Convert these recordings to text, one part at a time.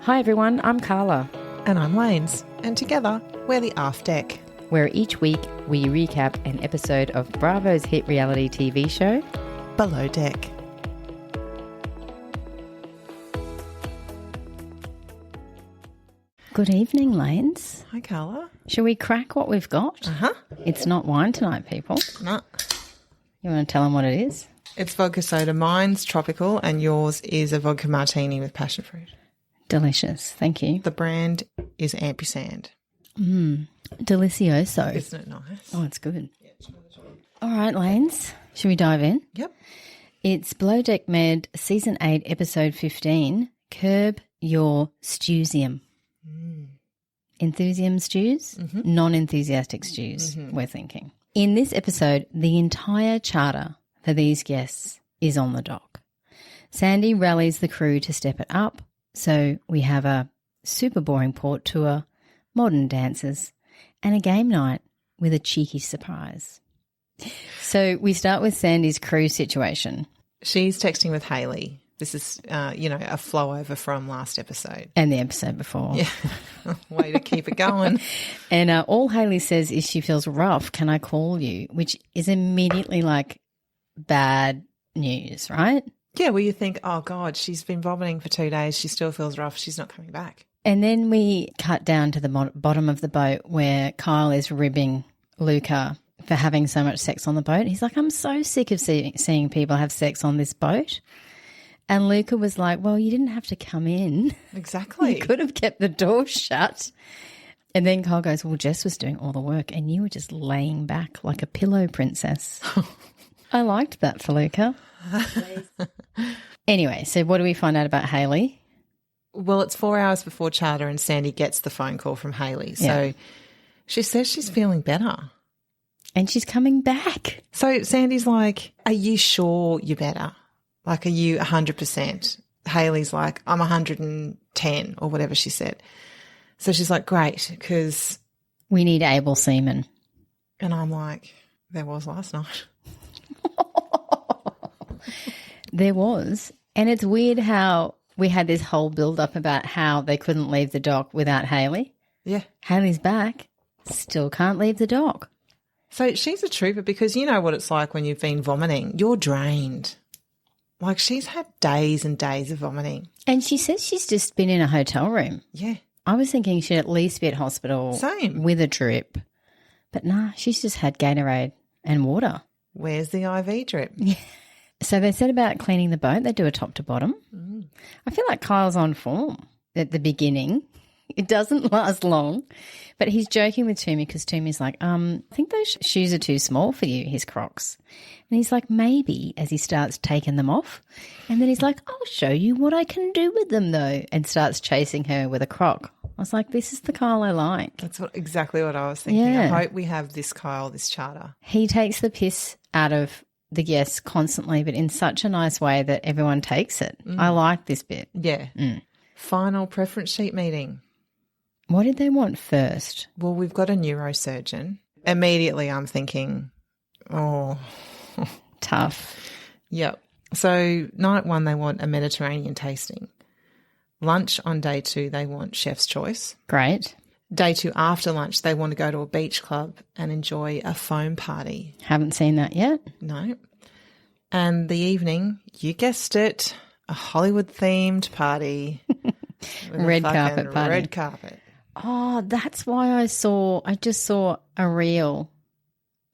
Hi everyone, I'm Carla. And I'm Lanes. And together, we're the Aft Deck, where each week we recap an episode of Bravo's hit reality TV show, Below Deck. Good evening, Lanes. Hi, Carla. Shall we crack what we've got? Uh-huh. It's not wine tonight, people. No. You want to tell them what it is? It's vodka soda. Mine's tropical and yours is a vodka martini with passion fruit. Delicious. Thank you. The brand is Ampersand. Delicioso. Isn't it nice? Oh, it's good. All right, Lanes. Should we dive in? Yep. It's Below Deck Med, Season 8, Episode 15, Curb Your Stewsiasm. Enthusiasm stews, non-enthusiastic stews, we're thinking. In this episode, the entire charter for these guests is on the dock. Sandy rallies the crew to step it up, so we have a super boring port tour, modern dances, and a game night with a cheeky surprise. So we start with Sandy's crew situation. She's texting with Hayley. This is, a flow over from last episode. And the episode before. Yeah. Way to keep it going. And all Hayley says is she feels rough. Can I call you? Which is immediately like bad news, right? Yeah, well, you think, oh, God, she's been vomiting for 2 days. She still feels rough. She's not coming back. And then we cut down to the bottom of the boat where Kyle is ribbing Luca for having so much sex on the boat. He's like, I'm so sick of seeing people have sex on this boat. And Luca was like, well, you didn't have to come in. Exactly. You could have kept the door shut. And then Kyle goes, well, Jess was doing all the work and you were just laying back like a pillow princess. I liked that for Luca. Anyway, so what do we find out about Hayley? Well, it's 4 hours before charter and Sandy gets the phone call from Hayley. So she says she's feeling better. And she's coming back. So Sandy's like, are you sure you're better? Like, are you 100%? Hayley's like, I'm 110 or whatever she said. So she's like, great, because... we need able semen. And I'm like, there was last night. There was. And it's weird how we had this whole build-up about how they couldn't leave the dock without Hayley. Yeah. Hayley's back, still can't leave the dock. So she's a trooper because you know what it's like when you've been vomiting. You're drained. Like, she's had days and days of vomiting. And she says she's just been in a hotel room. Yeah. I was thinking she'd at least be at hospital. Same. With a drip. But nah, she's just had Gatorade and water. Where's the IV drip? Yeah. So they said about cleaning the boat. They do a top to bottom. I feel like Kyle's on form at the beginning. It doesn't last long. But he's joking with Toomey because Toomey's like, I think those shoes are too small for you, his Crocs. And he's like, maybe, as he starts taking them off. And then he's like, I'll show you what I can do with them, though, and starts chasing her with a Croc. I was like, this is the Kyle I like. That's exactly what I was thinking. Yeah. I hope we have this Kyle, this charter. He takes the piss out of the guests constantly, but in such a nice way that everyone takes it. I like this bit. Yeah. Final preference sheet meeting. What did they want first? Well, we've got a neurosurgeon. Immediately I'm thinking, oh. Tough. Yep. So night one, they want a Mediterranean tasting. Lunch on day 2, they want chef's choice. Great. Day 2 after lunch, they want to go to a beach club and enjoy a foam party. Haven't seen that yet. No. And the evening, you guessed it, a Hollywood-themed party. Red carpet party. Red carpet. Oh, that's why I just saw a reel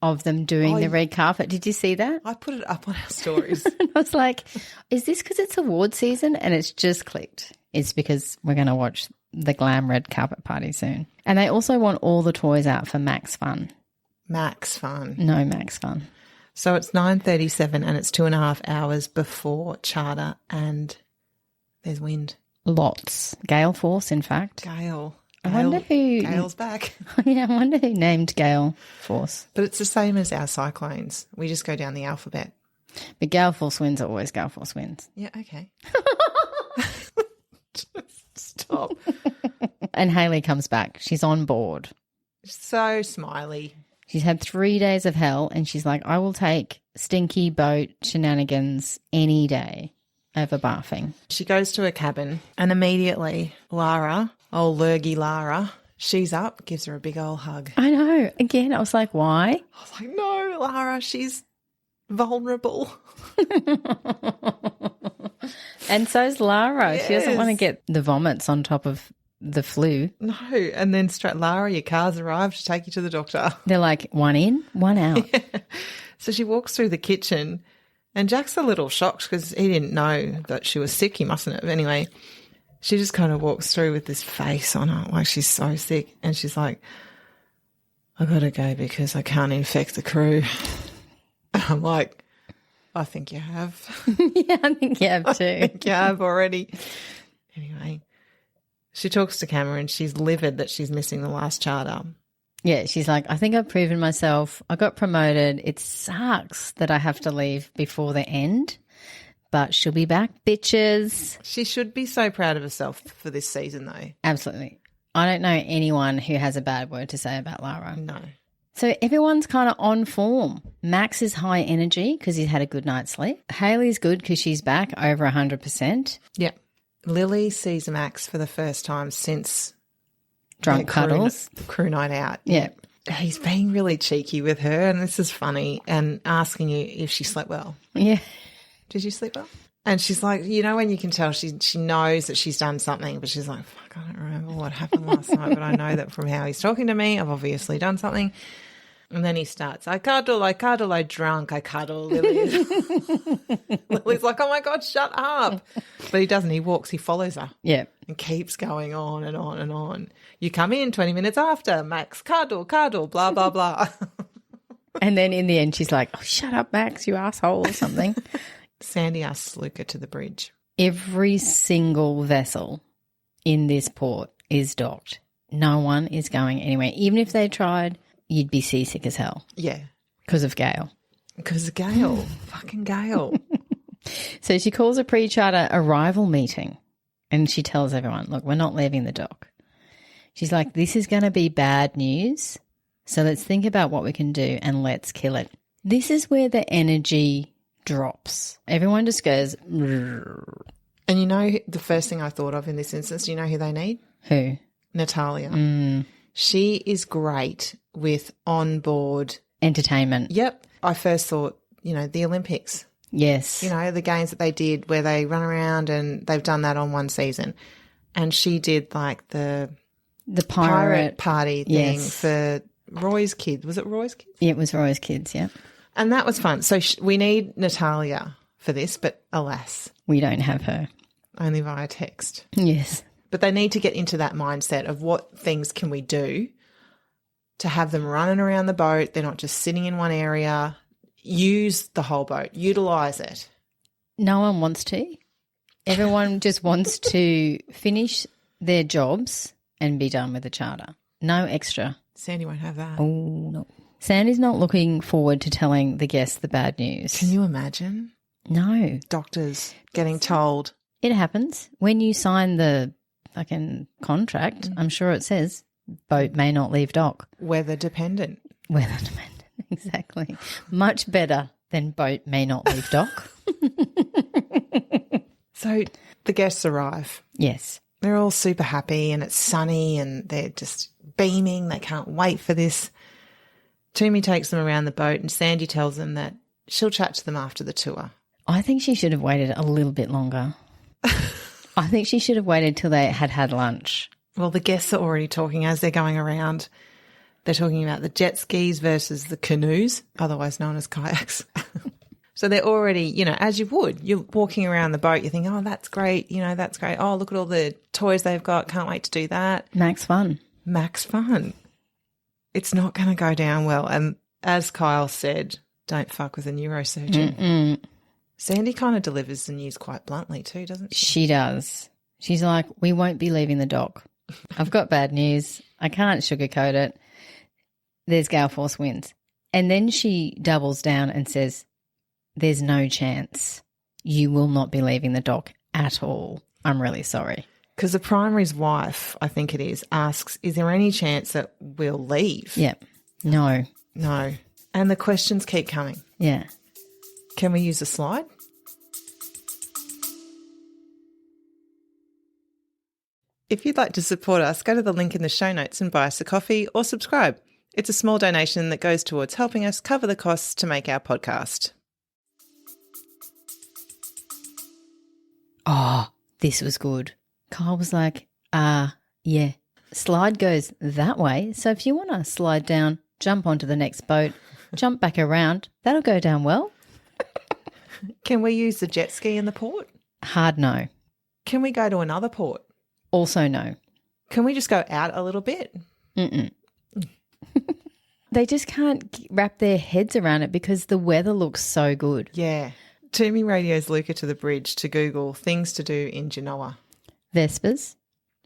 of them doing the red carpet. Did you see that? I put it up on our stories. And I was like, is this because it's award season? And it's just clicked. It's because we're going to watch the glam red carpet party soon. And they also want all the toys out for Max Fun. Max Fun. No Max Fun. So it's 9:37 and it's 2.5 hours before charter and there's wind. Lots. Gale force, in fact. Gale. I wonder who... Gale's back. Yeah, I wonder who named Gale Force. But it's the same as our cyclones. We just go down the alphabet. But Gale Force winds are always Gale Force winds. Yeah, okay. Stop. And Hayley comes back. She's on board. So smiley. She's had 3 days of hell and she's like, I will take stinky boat shenanigans any day. over barfing. She goes to her cabin and immediately Lara, old lurgy Lara, she's up, gives her a big old hug. I know. Again, I was like, why? I was like, no, Lara, she's vulnerable. And so's Lara. Yes. She doesn't want to get the vomits on top of the flu. No, and then straight, Lara, your car's arrived to take you to the doctor. They're like, one in, one out. Yeah. So she walks through the kitchen and Jack's a little shocked because he didn't know that she was sick. He mustn't have. Anyway, she just kind of walks through with this face on her like she's so sick and she's like, I got to go because I can't infect the crew. I'm like, I think you have. Yeah, I think you have too. I think you have already. Anyway, she talks to Cameron. She's livid that she's missing the last charter. Yeah, she's like, I think I've proven myself. I got promoted. It sucks that I have to leave before the end, but she'll be back, bitches. She should be so proud of herself for this season, though. Absolutely. I don't know anyone who has a bad word to say about Lara. No. So everyone's kind of on form. Max is high energy because he's had a good night's sleep. Hayley's good because she's back over 100%. Yeah. Lily sees Max for the first time since Drunk cuddles. Crew night out. Yeah. He's being really cheeky with her, and this is funny, and asking you if she slept well. Yeah. Did you sleep well? And she's like, you know, when you can tell she knows that she's done something, but she's like, fuck, I don't remember what happened last night, but I know that from how he's talking to me, I've obviously done something. And then he starts, I cuddle, I drunk, I cuddle. Lily's like, oh my God, shut up. But he doesn't. He walks, he follows her. Yeah. And keeps going on and on and on. You come in 20 minutes after, Max, cuddle, blah, blah, blah. And then in the end, she's like, oh, shut up, Max, you asshole, or something. Sandy asks Luca to the bridge. Every single vessel in this port is docked. No one is going anywhere. Even if they tried, you'd be seasick as hell. Yeah. Because of Gail. Because of Gail. Fucking Gail. So she calls a pre-charter arrival meeting and she tells everyone, look, we're not leaving the dock. She's like, this is going to be bad news, so let's think about what we can do and let's kill it. This is where the energy drops. Everyone just goes, "Rrr." And you know the first thing I thought of in this instance, do you know who they need? Who? Natalia. She is great with onboard Entertainment. Yep. I first thought, the Olympics. Yes. The games that they did where they run around, and they've done that on one season. And she did like the pirate party thing for Roy's kids. Was it Roy's kids? Yeah, it was Roy's kids, yeah. And that was fun. So we need Natalia for this, but alas. We don't have her. Only via text. Yes. But they need to get into that mindset of what things can we do to have them running around the boat. They're not just sitting in one area. Use the whole boat. Utilise it. No one wants to. Everyone just wants to finish their jobs and be done with the charter. No extra. Sandy won't have that. Oh, no. Sandy's not looking forward to telling the guests the bad news. Can you imagine? No. Doctors getting told. It happens. When you sign the fucking contract, I'm sure it says boat may not leave dock. Weather dependent. Weather dependent. Exactly. Much better than boat may not leave dock. So the guests arrive. Yes. They're all super happy and it's sunny and they're just beaming. They can't wait for this. Toomey takes them around the boat and Sandy tells them that she'll chat to them after the tour. I think she should have waited a little bit longer. I think she should have waited till they had lunch. Well, the guests are already talking as they're going around. They're talking about the jet skis versus the canoes, otherwise known as kayaks. So they're already, as you would. You're walking around the boat, you think, oh, that's great. That's great. Oh, look at all the toys they've got. Can't wait to do that. Max fun. It's not going to go down well. And as Kyle said, don't fuck with a neurosurgeon. Mm-mm. Sandy kind of delivers the news quite bluntly too, doesn't she? She does. She's like, we won't be leaving the dock. I've got bad news. I can't sugarcoat it. There's gale force winds. And then she doubles down and says, there's no chance. You will not be leaving the dock at all. I'm really sorry. Because the primary's wife, I think it is, asks, is there any chance that we'll leave? Yeah. No. And the questions keep coming. Yeah. Can we use a slide? If you'd like to support us, go to the link in the show notes and buy us a coffee or subscribe. It's a small donation that goes towards helping us cover the costs to make our podcast. Oh, this was good. Kyle was like, yeah, slide goes that way. So if you want to slide down, jump onto the next boat, jump back around, that'll go down well. Can we use the jet ski in the port? Hard no. Can we go to another port? Also no. Can we just go out a little bit? Mm-mm. They just can't wrap their heads around it because the weather looks so good. Yeah. Toomey radios Luca to the bridge to Google things to do in Genoa. Vespers,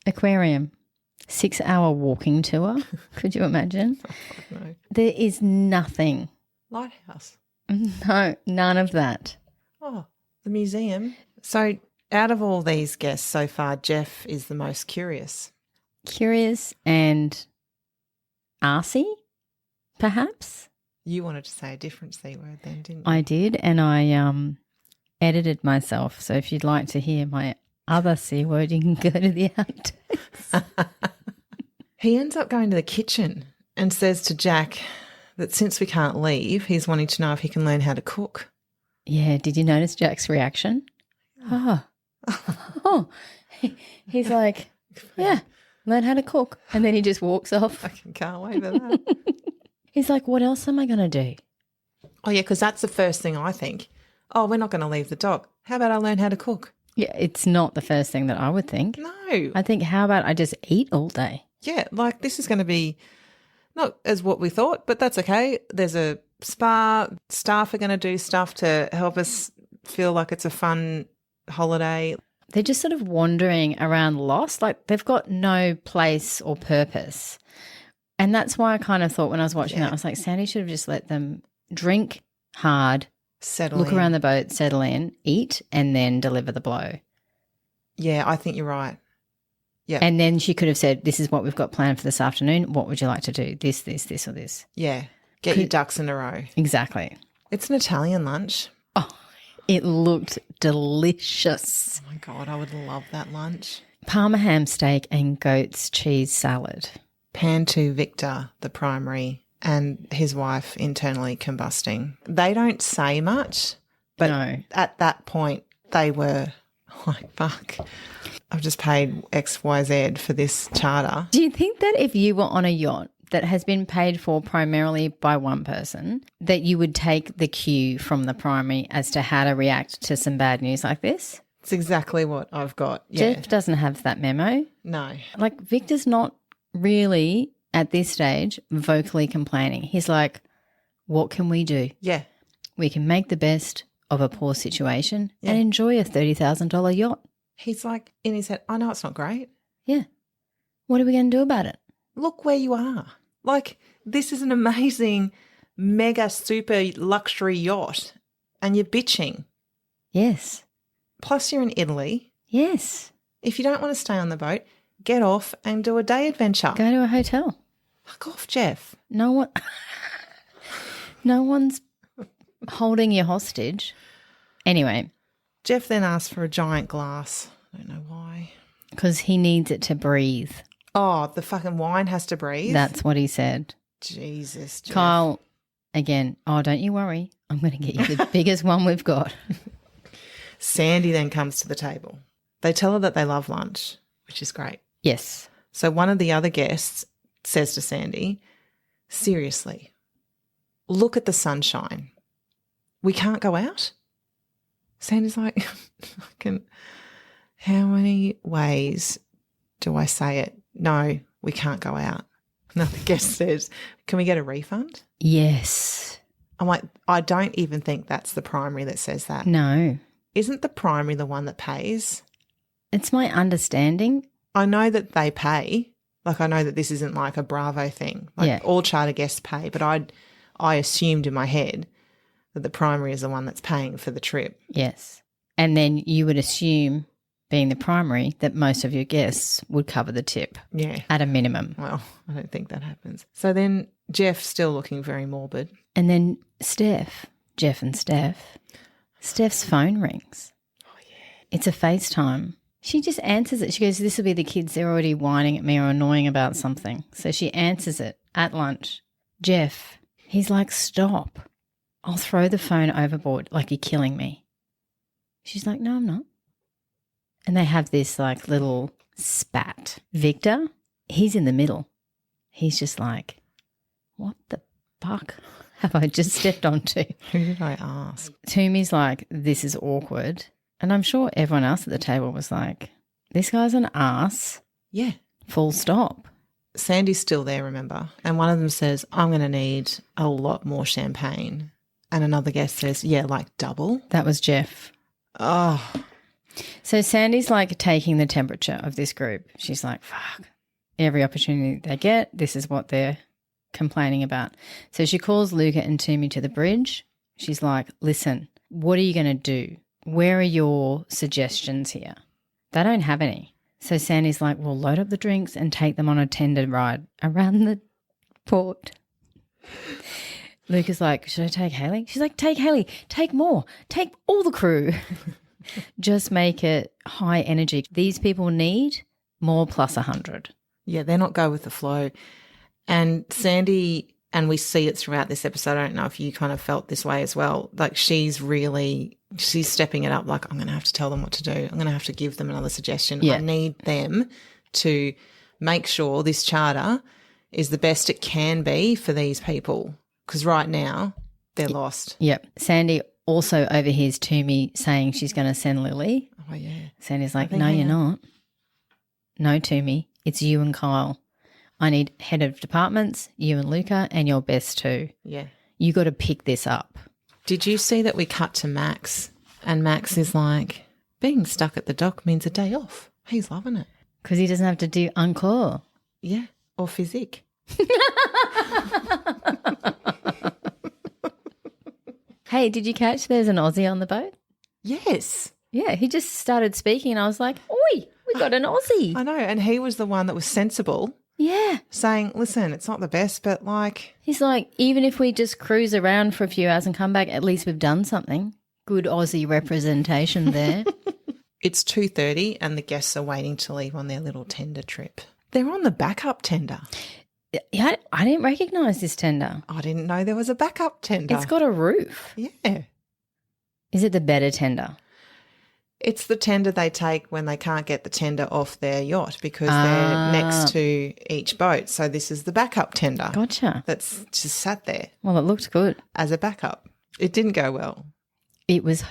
aquarium, 6-hour walking tour. Could you imagine? No. There is nothing. Lighthouse. No, none of that. Oh, the museum. So out of all these guests so far, Jeff is the most curious. Curious and arsey, perhaps? You wanted to say a different C word then, didn't you? I did, and I edited myself. So if you'd like to hear my other C word, you can go to the outtakes. He ends up going to the kitchen and says to Jack that since we can't leave, he's wanting to know if he can learn how to cook. Yeah, did you notice Jack's reaction? He's like, yeah, learn how to cook. And then he just walks off. I can't wait for that. He's like, what else am I going to do? Oh, yeah, because that's the first thing I think. Oh, we're not going to leave the dog. How about I learn how to cook? Yeah, it's not the first thing that I would think. No. I think, how about I just eat all day? Yeah, like this is going to be not as what we thought, but that's okay. There's a spa. Staff are going to do stuff to help us feel like it's a fun holiday. They're just sort of wandering around lost, like they've got no place or purpose. And that's why I kind of thought when I was watching that, I was like, Sandy should have just let them drink hard, look around the boat, settle in, eat, and then deliver the blow. Yeah, I think you're right. Yeah. And then she could have said, this is what we've got planned for this afternoon. What would you like to do? This, or this? Yeah. Get your ducks in a row. Exactly. It's an Italian lunch. Oh, it looked delicious. Oh, my God, I would love that lunch. Parma ham steak and goat's cheese salad. Pantu Victor, the primary, and his wife internally combusting. They don't say much, but no. At that point they were like, fuck, I've just paid XYZ for this charter. Do you think that if you were on a yacht that has been paid for primarily by one person, that you would take the cue from the primary as to how to react to some bad news like this? It's exactly what I've got. Yeah. Jeff doesn't have that memo. No. Like Victor's not really at this stage vocally complaining. He's like, what can we do? Yeah. We can make the best of a poor situation and enjoy a $30,000 yacht. He's like, in his head, I know it's not great. Yeah. What are we going to do about it? Look where you are. Like, this is an amazing, mega, super luxury yacht and you're bitching. Yes. Plus you're in Italy. Yes. If you don't want to stay on the boat, get off and do a day adventure. Go to a hotel. Fuck off, Jeff. No one's holding you hostage. Anyway. Jeff then asked for a giant glass. I don't know why. Because he needs it to breathe. Oh, the fucking wine has to breathe? That's what he said. Jesus, Jeff. Kyle, again, don't you worry. I'm going to get you the biggest one we've got. Sandy then comes to the table. They tell her that they love lunch, which is great. Yes. So one of the other guests says to Sandy, seriously, look at the sunshine. We can't go out? Sandy's like, how many ways do I say it? No, we can't go out. Another guest says, can we get a refund? Yes. I'm like, I don't even think that's the primary that says that. No. Isn't the primary the one that pays? It's my understanding. I know that they pay. Like, I know that this isn't like a Bravo thing. Like, all charter guests pay, but I assumed in my head that the primary is the one that's paying for the trip. Yes. And then you would assume, being the primary, that most of your guests would cover the tip. Yeah. At a minimum. Well, I don't think that happens. So then Jeff, still looking very morbid. And then Jeff and Steph's phone rings. Oh, yeah. It's a FaceTime. She just answers it. She goes, this will be the kids. They're already whining at me or annoying about something. So she answers it at lunch. Jeff, he's like, stop. I'll throw the phone overboard like you're killing me. She's like, no, I'm not. And they have this like little spat. Victor, he's in the middle. He's just like, what the fuck have I just stepped onto? Who did I ask? Toomey's like, this is awkward. And I'm sure everyone else at the table was like, this guy's an ass. Yeah. Full stop. Sandy's still there, remember? And one of them says, I'm going to need a lot more champagne. And another guest says, yeah, like double. That was Jeff. Oh. So Sandy's like taking the temperature of this group. She's like, fuck, every opportunity they get, this is what they're complaining about. So she calls Luca and Toomey to the bridge. She's like, listen, what are you going to do? Where are your suggestions here? They don't have any. So Sandy's like, well, load up the drinks and take them on a tender ride around the port. Luca's like, should I take Haley? She's like, take Haley, take more, take all the crew. Just make it high energy. These people need more plus 100. Yeah, they're not go with the flow. And Sandy, and we see it throughout this episode, I don't know if you kind of felt this way as well, like she's stepping it up like, I'm going to have to tell them what to do. I'm going to have to give them another suggestion. Yeah. I need them to make sure this charter is the best it can be for these people because right now they're lost. Yep. Sandy also overhears Toomey saying she's going to send Lily. Oh, yeah. Sandy's like, no, you're not. No, Toomey, it's you and Kyle. I need head of departments, you and Luca, and your best two. Yeah. You got to pick this up. Did you see that we cut to Max and Max is like, being stuck at the dock means a day off. He's loving it. Because he doesn't have to do encore. Yeah, or physique. Hey, did you catch there's an Aussie on the boat? Yes. Yeah, he just started speaking and I was like, oi, we got an Aussie. I know, and he was the one that was sensible. Yeah. Saying, listen, it's not the best, but like... He's like, even if we just cruise around for a few hours and come back, at least we've done something. Good Aussie representation there. It's 2:30 and the guests are waiting to leave on their little tender trip. They're on the backup tender. Yeah, I didn't recognise this tender. I didn't know there was a backup tender. It's got a roof. Yeah. Is it the better tender? It's the tender they take when they can't get the tender off their yacht because they're next to each boat. So this is the backup tender. Gotcha. That's just sat there. Well, it looked good. As a backup. It didn't go well. It was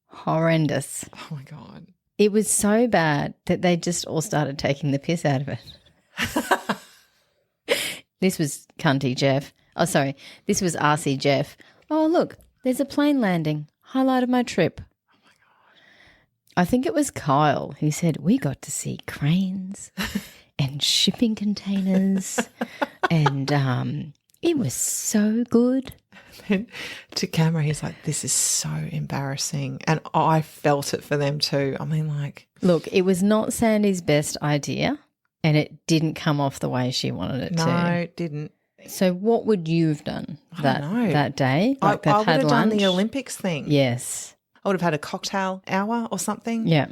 horrendous. Oh, my God. It was so bad that they just all started taking the piss out of it. This was cunty Jeff. Oh, sorry. This was RC Jeff. Oh, look, there's a plane landing. Highlight of my trip. Oh, my God. I think it was Kyle who said, we got to see cranes and shipping containers and it was so good. Then to camera, he's like, this is so embarrassing. And I felt it for them too. I mean, like. Look, it was not Sandy's best idea and it didn't come off the way she wanted it to. No, it didn't. So what would you have done that day? Like I would have done lunch? the Olympics thing. Yes. I would have had a cocktail hour or something. Yeah.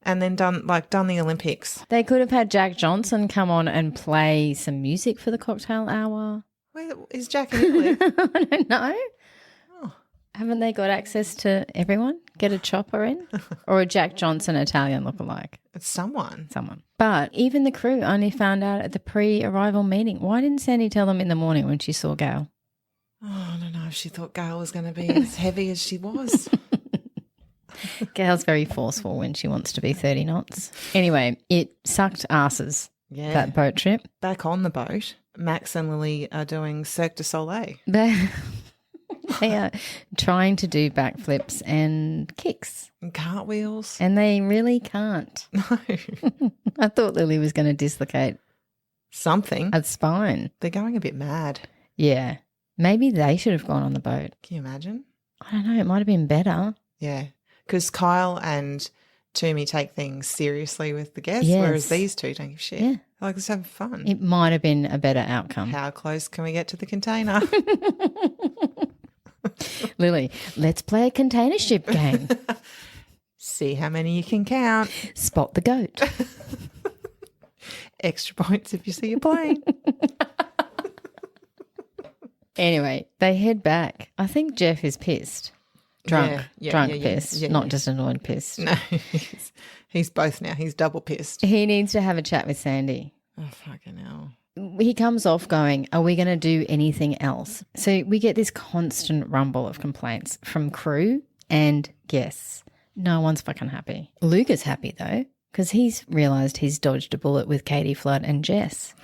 And then done the Olympics. They could have had Jack Johnson come on and play some music for the cocktail hour. Where is Jack in Italy? I don't know. Oh. Haven't they got access to everyone? Get a chopper in? Or a Jack Johnson Italian lookalike? It's someone. But even the crew only found out at the pre-arrival meeting. Why didn't Sandy tell them in the morning when she saw Gail? Oh, I don't know if she thought Gail was going to be as heavy as she was. Gail's very forceful when she wants to be 30 knots. Anyway, it sucked asses, that boat trip. Back on the boat, Max and Lily are doing Cirque du Soleil. They are trying to do backflips and kicks. And cartwheels. And they really can't. No. I thought Lily was going to dislocate something. a spine. They're going a bit mad. Yeah. Maybe they should have gone on the boat. Can you imagine? I don't know. It might have been better. Yeah. Because Kyle and Toomey take things seriously with the guests, Yes. whereas these two don't give shit. Yeah. Like, let's have fun. It might have been a better outcome. How close can we get to the container? Lily, let's play a container ship game. See how many you can count. Spot the goat. Extra points if you see a plane. Anyway, they head back. I think Jeff is pissed. Drunk pissed, not just annoyed pissed. No, he's both now. He's double pissed. He needs to have a chat with Sandy. Oh, fucking hell. He comes off going, are we going to do anything else? So we get this constant rumble of complaints from crew and guests. No one's fucking happy. Luke is happy though, because he's realised he's dodged a bullet with Katie Flood and Jess.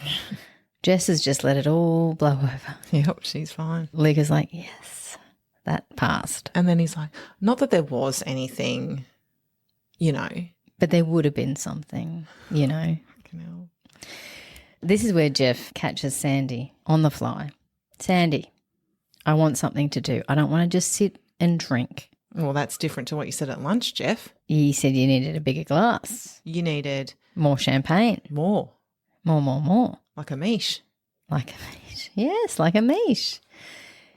Jess has just let it all blow over. Yep, she's fine. Luke is like, yes, that passed. And then he's like, not that there was anything, you know. But there would have been something, you know. Fucking hell. This is where Jeff catches Sandy on the fly. Sandy, I want something to do. I don't want to just sit and drink. Well, that's different to what you said at lunch, Jeff. You said you needed a bigger glass. You needed More champagne. more. More. Like a miche. Like a miche. Yes, like a miche.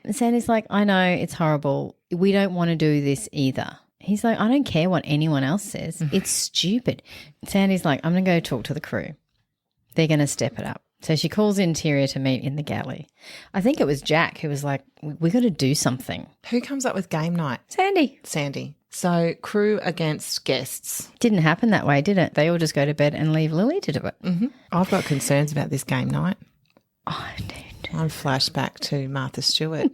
And Sandy's like, I know, it's horrible. We don't want to do this either. He's like, I don't care what anyone else says. It's stupid. Sandy's like, I'm going to go talk to the crew. They're going to step it up. So she calls Interior to meet in the galley. I think it was Jack who was like, we got to do something. Who comes up with game night? Sandy. So crew against guests. Didn't happen that way, did it? They all just go to bed and leave Lily to do it. Mm-hmm. I've got concerns about this game night. Oh, dude. I'm flashback to Martha Stewart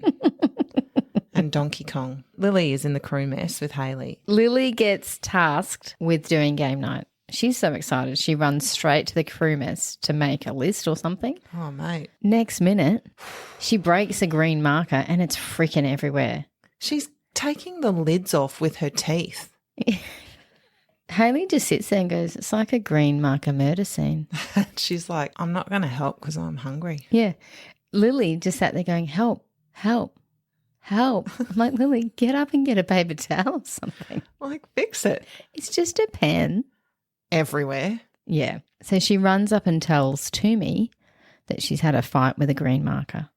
and Donkey Kong. Lily is in the crew mess with Hayley. Lily gets tasked with doing game night. She's so excited. She runs straight to the crew mess to make a list or something. Oh, mate. Next minute, she breaks a green marker and it's freaking everywhere. She's taking the lids off with her teeth. Hayley just sits there and goes, it's like a green marker murder scene. She's like, I'm not going to help because I'm hungry. Yeah. Lily just sat there going, help. I'm like, Lily, get up and get a paper towel or something. Like, fix it. It's just a pen. Everywhere. Yeah. So she runs up and tells Toomey that she's had a fight with a green marker.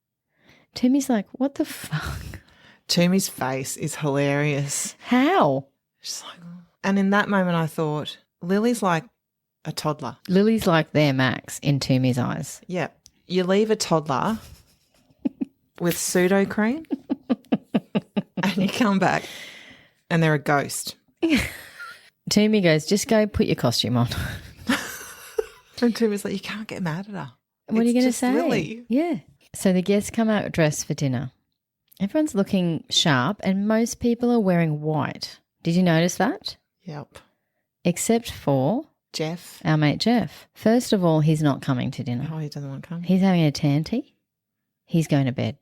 Toomey's like, what the fuck? Toomey's face is hilarious. How? She's like, oh. And in that moment I thought, Lily's like a toddler. Lily's like their Max in Toomey's eyes. Yeah. You leave a toddler with pseudo cream and you come back and they're a ghost. Toomey goes, just go put your costume on. And Toomey's like, you can't get mad at her. What are you going to say? Lily. Yeah. So the guests come out dressed for dinner. Everyone's looking sharp and most people are wearing white. Did you notice that? Yep. Except for Jeff. our mate Jeff. First of all, he's not coming to dinner. Oh, he doesn't want to come. He's having a tanty. He's going to bed.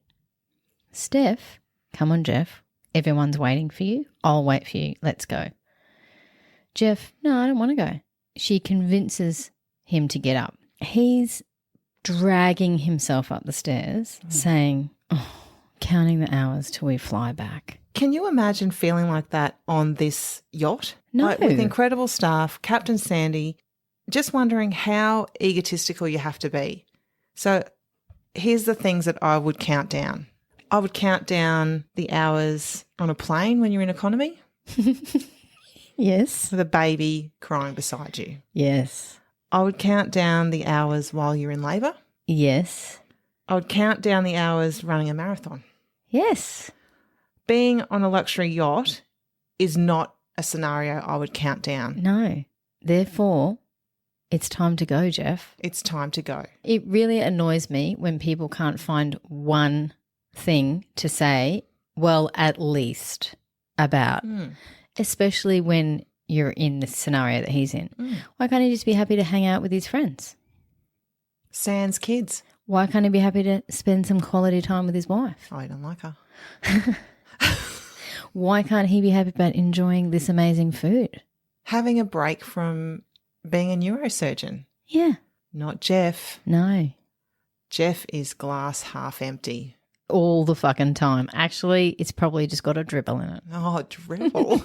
Steph, come on, Jeff. Everyone's waiting for you. I'll wait for you. Let's go. Jeff, no, I don't want to go. She convinces him to get up. He's dragging himself up the stairs, saying, counting the hours till we fly back. Can you imagine feeling like that on this yacht? No. Like, with incredible staff, Captain Sandy, just wondering how egotistical you have to be. So here's the things that I would count down. I would count down the hours on a plane when you're in economy. Yes. With a baby crying beside you. Yes. I would count down the hours while you're in labour. Yes. I would count down the hours running a marathon. Yes. Being on a luxury yacht is not a scenario I would count down. No. Therefore, it's time to go, Jeff. It's time to go. It really annoys me when people can't find one thing to say, well, at least about, especially when you're in the scenario that he's in. Why can't he just be happy to hang out with his friends? Sans kids. Why can't he be happy to spend some quality time with his wife? I don't like her. Why can't he be happy about enjoying this amazing food? Having a break from being a neurosurgeon. Yeah. Not Jeff. No. Jeff is glass half empty. All the fucking time. Actually, it's probably just got a dribble in it. Oh, dribble.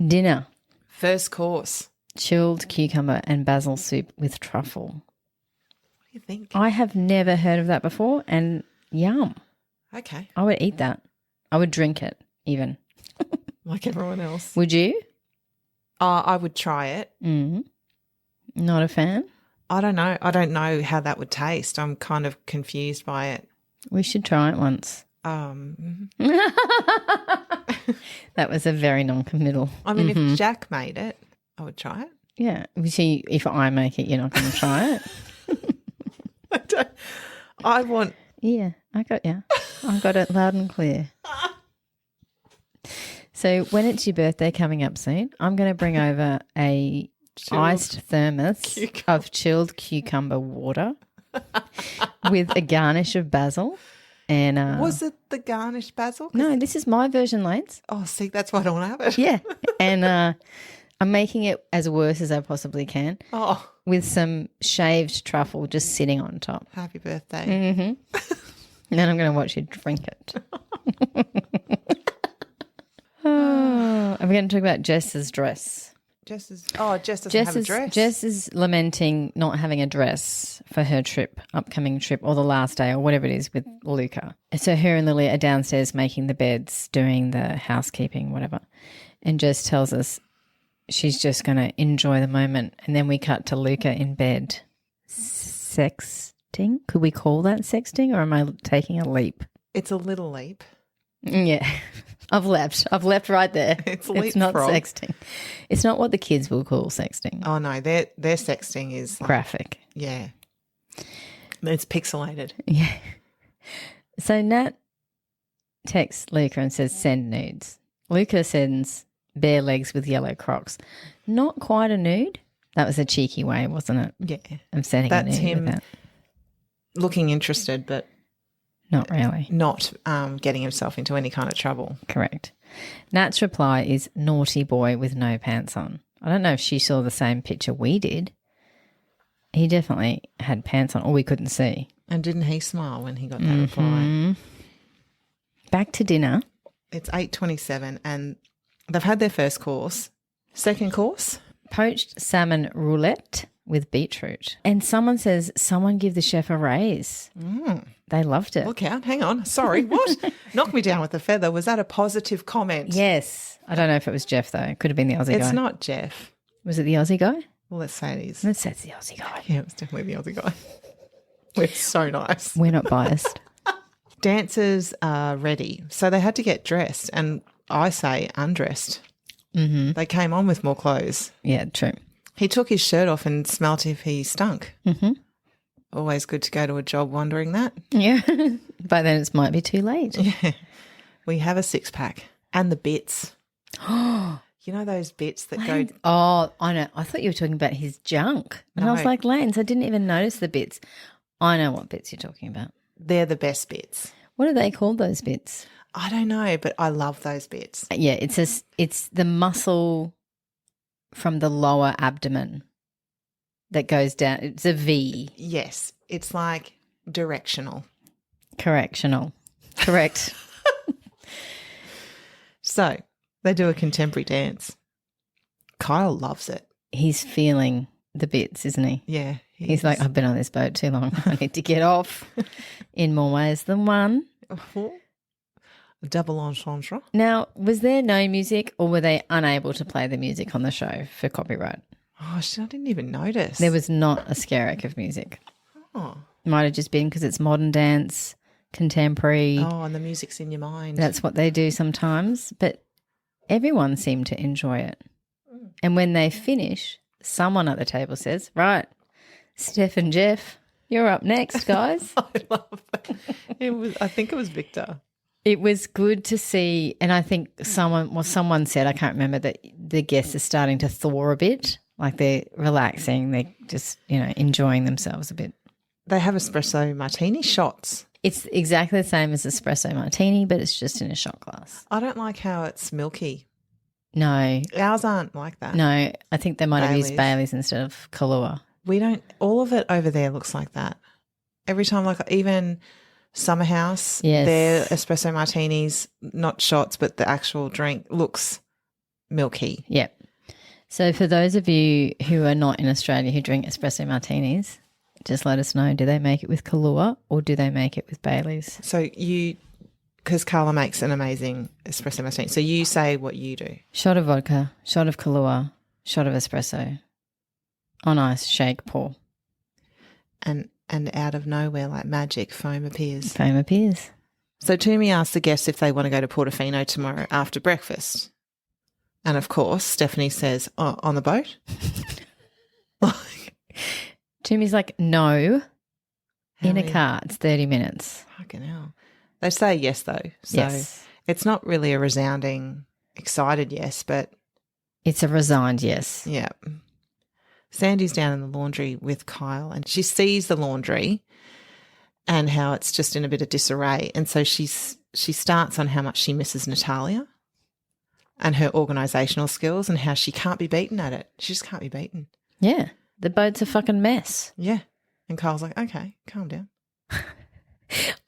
Dinner. First course. Chilled cucumber and basil soup with truffle. What do you think? I have never heard of that before and yum. Okay. I would eat that. I would drink it even. Like everyone else. Would you? I would try it. Not a fan? I don't know. I don't know how that would taste. I'm kind of confused by it. We should try it once. That was a very non-committal. I mean, if Jack made it, I would try it. Yeah. You see, if I make it, you're not going to try it. I want... Yeah, I got it loud and clear. So when it's your birthday coming up soon, I'm going to bring over a iced thermos of chilled cucumber water with a garnish of basil. And was it the garnished basil? No, this is my version, Lance. Oh, see, that's why I don't want to have it. Yeah, and I'm making it as worse as I possibly can. Oh, with some shaved truffle just sitting on top. Happy birthday. Mm-hmm. And then I'm going to watch you drink it. Oh, are we going to talk about Jess's dress? Jess doesn't have a dress. Jess is lamenting not having a dress for her upcoming trip, or the last day, or whatever it is with Luca. So her and Lily are downstairs making the beds, doing the housekeeping, whatever. And Jess tells us she's just going to enjoy the moment. And then we cut to Luca in bed. Sexting? Could we call that sexting, or am I taking a leap? It's a little leap. Yeah. I've leapt right there. It's not sexting. It's not what the kids will call sexting. Oh, no, their sexting is graphic. Yeah. It's pixelated. Yeah. So Nat texts Luca and says, send nudes. Luca sends bare legs with yellow Crocs. Not quite a nude. That was a cheeky way, wasn't it? Yeah. Of sending a nude. That's him with that. Looking interested, but not really. Not getting himself into any kind of trouble. Correct. Nat's reply is naughty boy with no pants on. I don't know if she saw the same picture we did. He definitely had pants on, or we couldn't see. And didn't he smile when he got that reply? Back to dinner. It's 8:27 and they've had their first course. Second course? Poached salmon roulette with beetroot. And someone says, someone give the chef a raise. They loved it. Look out. Hang on. Sorry. What? Knock me down with a feather. Was that a positive comment? Yes. I don't know if it was Jeff, though. It could have been the Aussie guy. It's not Jeff. Was it the Aussie guy? Well, let's say it is. Let's say it's the Aussie guy. Yeah, it was definitely the Aussie guy. We're so nice. We're not biased. Dancers are ready. So they had to get dressed, and I say undressed. Mm-hmm. They came on with more clothes. Yeah, true. He took his shirt off and smelt if he stunk. Mm-hmm. Always good to go to a job wondering that. Yeah. But then it might be too late. Yeah. We have a six-pack. And the bits. You know those bits that go... Oh, I know. I thought you were talking about his junk. And I was like, Lance, I didn't even notice the bits. I know what bits you're talking about. They're the best bits. What are they called, those bits? I don't know, but I love those bits. Yeah, it's the muscle from the lower abdomen that goes down. It's a V. Yes. It's like directional. Correctional. Correct. So they do a contemporary dance. Kyle loves it. He's feeling the bits, isn't he? Yeah. He's like, I've been on this boat too long. I need to get off in more ways than one. Double entendre. Now, was there no music, or were they unable to play the music on the show for copyright? Oh, I didn't even notice. There was not a skerrick of music. Oh. It might have just been because it's modern dance, contemporary. Oh, and the music's in your mind. That's what they do sometimes. But everyone seemed to enjoy it. And when they finish, someone at the table says, right, Steph and Jeff, you're up next, guys. I love that. I think it was Victor. It was good to see, and I think someone said, I can't remember, that the guests are starting to thaw a bit, like they're relaxing, they're just, enjoying themselves a bit. They have espresso martini shots. It's exactly the same as espresso martini, but it's just in a shot glass. I don't like how it's milky. No. Ours aren't like that. No, I think they might have used Bailey's instead of Kahlua. We don't, all of it over there looks like that. Every time, like even Summer House, their espresso martinis, not shots, but the actual drink looks milky. Yep. So for those of you who are not in Australia who drink espresso martinis, just let us know, do they make it with Kahlua or do they make it with Bailey's? So you because Carla makes an amazing espresso martini. So you say what you do. Shot of vodka, shot of Kahlua, shot of espresso. On ice, shake, pour. And out of nowhere, like magic, foam appears. Foam appears. So Toomey asks the guests if they want to go to Portofino tomorrow after breakfast. And, of course, Stephanie says, oh, on the boat? Toomey's like, no, in a car. It's 30 minutes. Fucking hell. They say yes, though. So yes. It's not really a resounding excited yes, but... It's a resigned yes. Yeah. Sandy's down in the laundry with Kyle and she sees the laundry and how it's just in a bit of disarray. And so she starts on how much she misses Natalia and her organisational skills and how she can't be beaten at it. She just can't be beaten. Yeah. The boat's a fucking mess. Yeah. And Kyle's like, okay, calm down.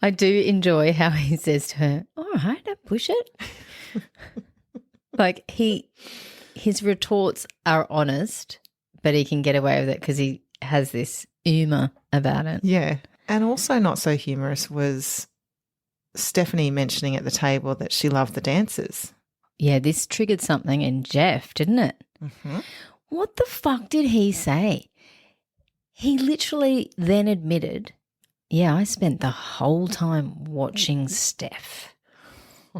I do enjoy how he says to her, all right, don't push it. Like his retorts are honest, but he can get away with it because he has this humour about it. Yeah. And also not so humorous was Stephanie mentioning at the table that she loved the dancers. Yeah, this triggered something in Jeff, didn't it? Mm-hmm. What the fuck did he say? He literally then admitted, yeah, I spent the whole time watching Steph.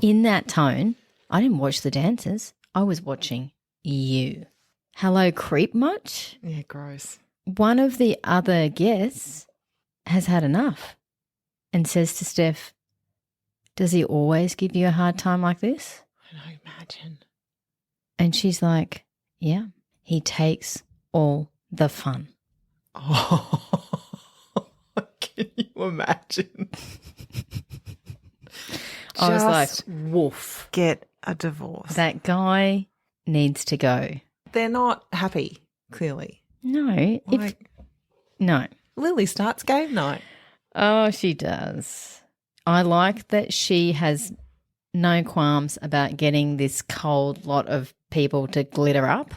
In that tone, I didn't watch the dancers. I was watching you. Hello, creep much? Yeah, gross. One of the other guests has had enough and says to Steph, does he always give you a hard time like this? I know, imagine. And she's like, yeah, he takes all the fun. Oh, can you imagine? I was like, woof. Get a divorce. That guy needs to go. They're not happy, clearly. No. No. Lily starts game night. Oh, she does. I like that she has no qualms about getting this cold lot of people to glitter up.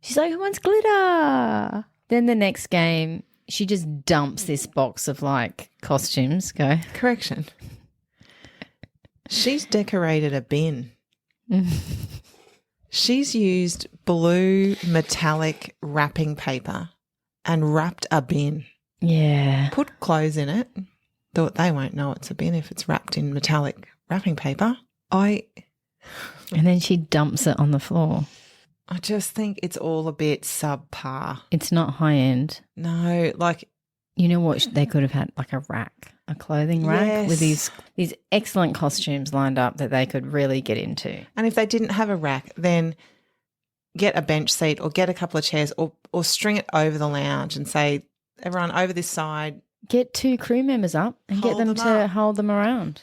She's like, who wants glitter? Then the next game, she just dumps this box of, like, costumes. Go. Correction. She's decorated a bin. She's used blue metallic wrapping paper and wrapped a bin. Yeah. Put clothes in it. Thought they won't know it's a bin if it's wrapped in metallic wrapping paper. And then she dumps it on the floor. I just think it's all a bit subpar. It's not high end. No, like... You know what? They could have had like a rack, a clothing rack with these excellent costumes lined up that they could really get into. And if they didn't have a rack, then get a bench seat or get a couple of chairs or string it over the lounge and say, everyone over this side. Get 2 crew members up and get them to hold them around.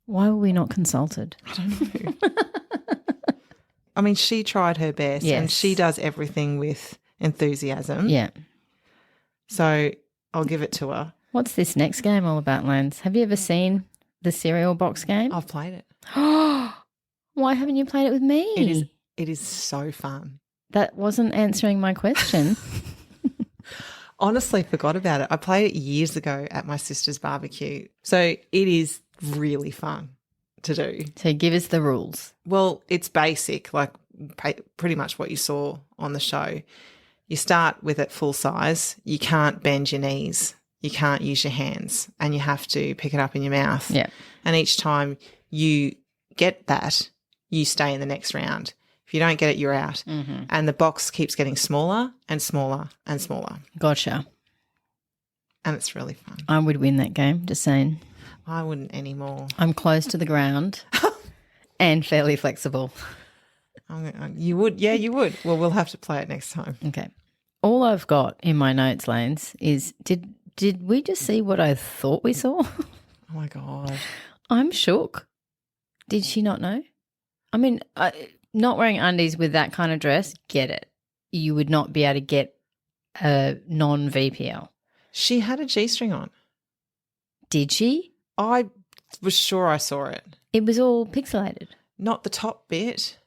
Why were we not consulted? I don't know. I mean, she tried her best and she does everything with enthusiasm. Yeah. So I'll give it to her. What's this next game all about, Lance? Have you ever seen the cereal box game? I've played it. Why haven't you played it with me? It is so fun. That wasn't answering my question. Honestly, forgot about it. I played it years ago at my sister's barbecue. So it is really fun to do. So give us the rules. Well, it's basic, like pretty much what you saw on the show. You start with it full size. You can't bend your knees. You can't use your hands and you have to pick it up in your mouth. Yeah. And each time you get that, you stay in the next round. If you don't get it, you're out. Mm-hmm. And the box keeps getting smaller and smaller and smaller. Gotcha. And it's really fun. I would win that game, just saying. I wouldn't anymore. I'm close to the ground and fairly flexible. You would? Yeah, you would. Well, we'll have to play it next time. Okay. All I've got in my notes, Lanes, is did we just see what I thought we saw? Oh, my God. I'm shook. Did she not know? I mean, not wearing undies with that kind of dress, get it. You would not be able to get a non-VPL. She had a G-string on. Did she? I was sure I saw it. It was all pixelated. Not the top bit.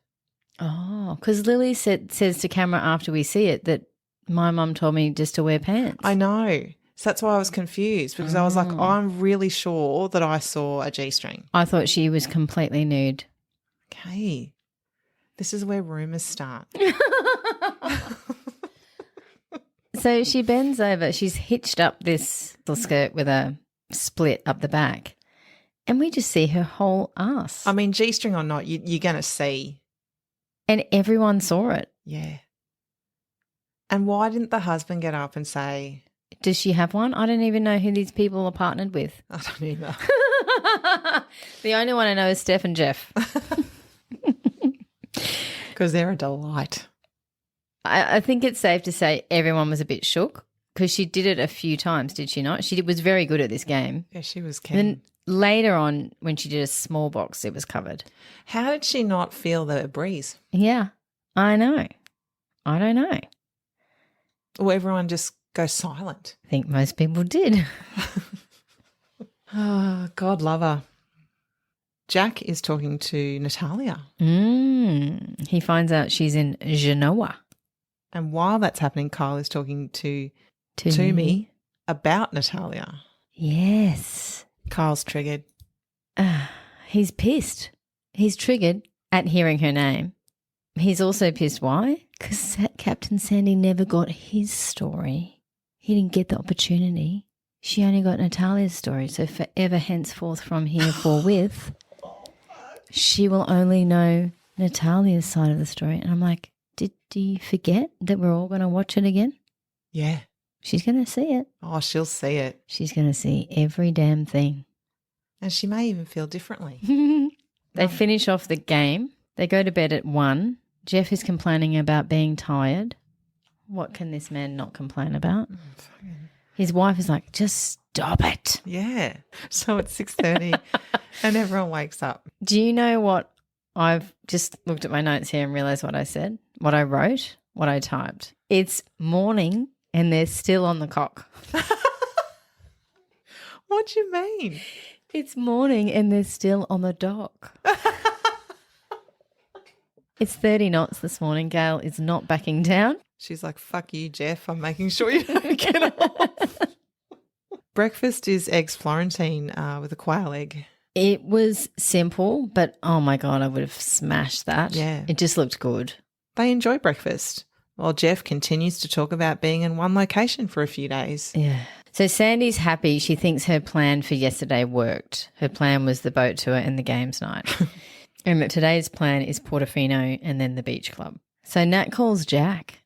Oh, because Lily says to camera after we see it that my mum told me just to wear pants. I know. So that's why I was confused because I was like, I'm really sure that I saw a G-string. I thought she was completely nude. Okay. This is where rumours start. So she bends over. She's hitched up this little skirt with a split up the back, and we just see her whole ass. I mean, G-string or not, you're going to see. And everyone saw it. Yeah. And why didn't the husband get up and say... Does she have one? I don't even know who these people are partnered with. I don't either. The only one I know is Steph and Jeff. Because they're a delight. I think it's safe to say everyone was a bit shook because she did it a few times, did she not? She was very good at this game. Yeah, she was keen. Then later on when she did a small box, it was covered. How did she not feel the breeze? Yeah, I know. I don't know. Or everyone just goes silent. I think most people did. Oh, God love her. Jack is talking to Natalia. He finds out she's in Genoa. And while that's happening, Kyle is talking to me about Natalia. Yes. Kyle's triggered. He's pissed. He's triggered at hearing her name. He's also pissed. Why? Because Captain Sandy never got his story. He didn't get the opportunity. She only got Natalia's story. So forever henceforth from here forthwith, she will only know Natalia's side of the story. And I'm like, do you forget that we're all going to watch it again? Yeah. She's going to see it. Oh, she'll see it. She's going to see every damn thing. And she may even feel differently. They finish off the game. They go to bed at 1. Jeff is complaining about being tired. What can this man not complain about? His wife is like, just stop it. Yeah. So it's 6:30 and everyone wakes up. Do you know what? I've just looked at my notes here and realised what I said, what I wrote, what I typed. It's morning and they're still on the cock. What do you mean? It's morning and they're still on the dock. It's 30 knots this morning. Gail is not backing down. She's like, fuck you, Jeff. I'm making sure you don't get off. Breakfast is eggs Florentine with a quail egg. It was simple, but oh my God, I would have smashed that. Yeah. It just looked good. They enjoy breakfast while Jeff continues to talk about being in one location for a few days. Yeah. So Sandy's happy. She thinks her plan for yesterday worked. Her plan was the boat tour and the games night. And that today's plan is Portofino and then the beach club. So Nat calls Jack.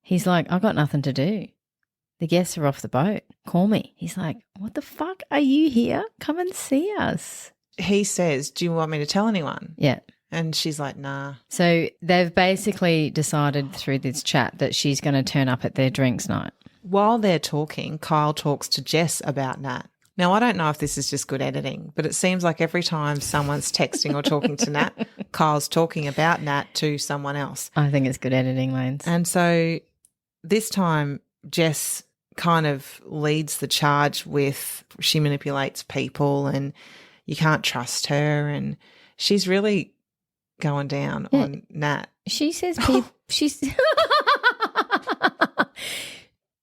He's like, I've got nothing to do. The guests are off the boat. Call me. He's like, what the fuck? Are you here? Come and see us. He says, do you want me to tell anyone? Yeah. And she's like, nah. So they've basically decided through this chat that she's going to turn up at their drinks night. While they're talking, Kyle talks to Jess about Nat. Now, I don't know if this is just good editing, but it seems like every time someone's texting or talking to Nat, Kyle's talking about Nat to someone else. I think it's good editing, Lanes. And so this time, Jess kind of leads the charge with she manipulates people and you can't trust her, and she's really going down on Nat. She says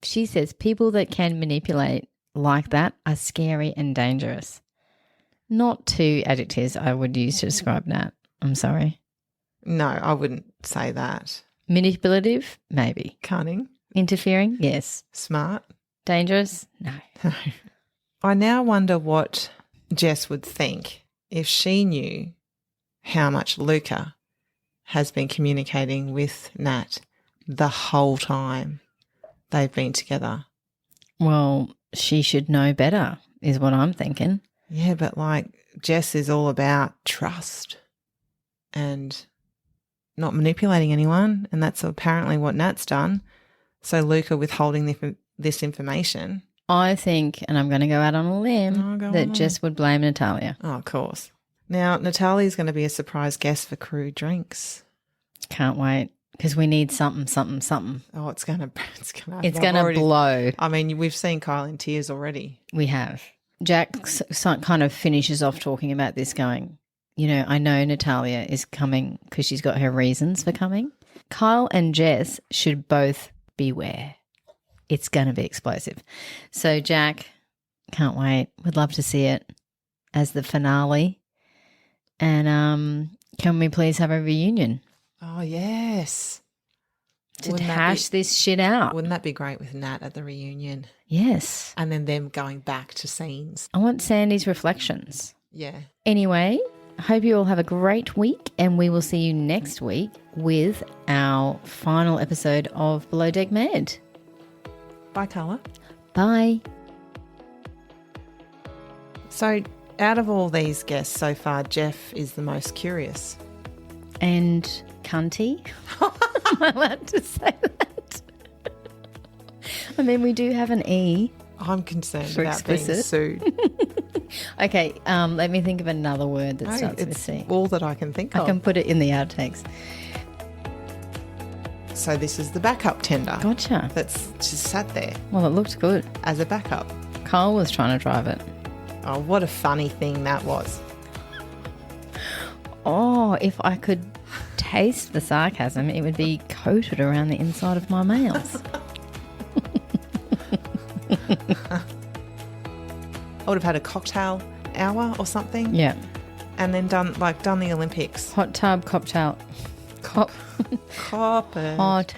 she says people that can manipulate like that are scary and dangerous. Not two adjectives I would use to describe Nat. I'm sorry. No, I wouldn't say that. Manipulative? Maybe. Cunning? Interfering? Yes. Smart? Dangerous? No. I now wonder what Jess would think if she knew how much Luca has been communicating with Nat the whole time they've been together. Well, she should know better is what I'm thinking. Yeah, but like Jess is all about trust and not manipulating anyone, and that's apparently what Nat's done. So Luca withholding this information. I think, and I'm going to go out on a limb, that Jess would blame Natalia. Oh, of course. Now, Natalia's going to be a surprise guest for crew drinks. Can't wait, because we need something. Oh, it's going to blow. I mean, we've seen Kyle in tears already. We have. Jack kind of finishes off talking about this going, I know Natalia is coming because she's got her reasons for coming. Kyle and Jess should both beware. It's going to be explosive. So, Jack, can't wait. Would love to see it as the finale. And can we please have a reunion Oh, yes. to Wouldn't that hash this shit out? Wouldn't that be great with Nat at the reunion? Yes. And then them going back to scenes. I want Sandy's reflections. Yeah. Anyway, I hope you all have a great week, and we will see you next week with our final episode of Below Deck Med. Bye, Carla. Bye. So, out of all these guests so far, Jeff is the most curious. And cunty. Am I allowed to say that? I mean, we do have an E. I'm concerned For about being explicit. sued. Okay, let me think of another word that No, starts with it's C. all that I can think I of. can put it in the outtakes. So this is the backup tender Gotcha. that's just sat there Well, it looked good. as a backup. Kyle was trying to drive it. Oh, what a funny thing that was. Oh, if I could taste the sarcasm, it would be coated around the inside of my mouth. I would have had a cocktail hour or something. Yeah. And then done the Olympics. Hot tub, cocktail. Hot Copper. hot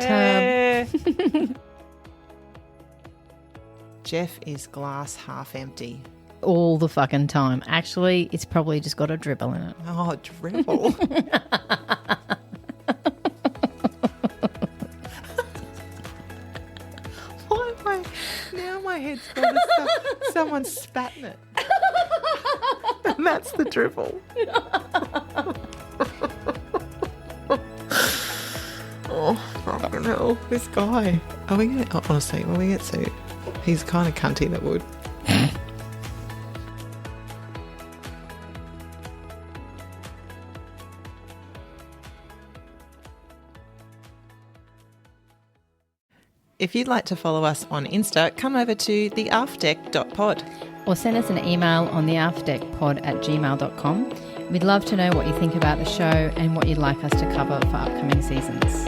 tub. Jeff is glass half empty. All the fucking time. Actually, it's probably just got a dribble in it. Oh, dribble. Why am I... Now my head's gone to someone spat in it. And that's the dribble. Oh, fucking hell. This guy. Are we going to... Honestly, when we get sued, he's kind of cunty that would. If you'd like to follow us on Insta, come over to theafdeck.pod. Or send us an email on theafterdeckpod@gmail.com. We'd love to know what you think about the show and what you'd like us to cover for upcoming seasons.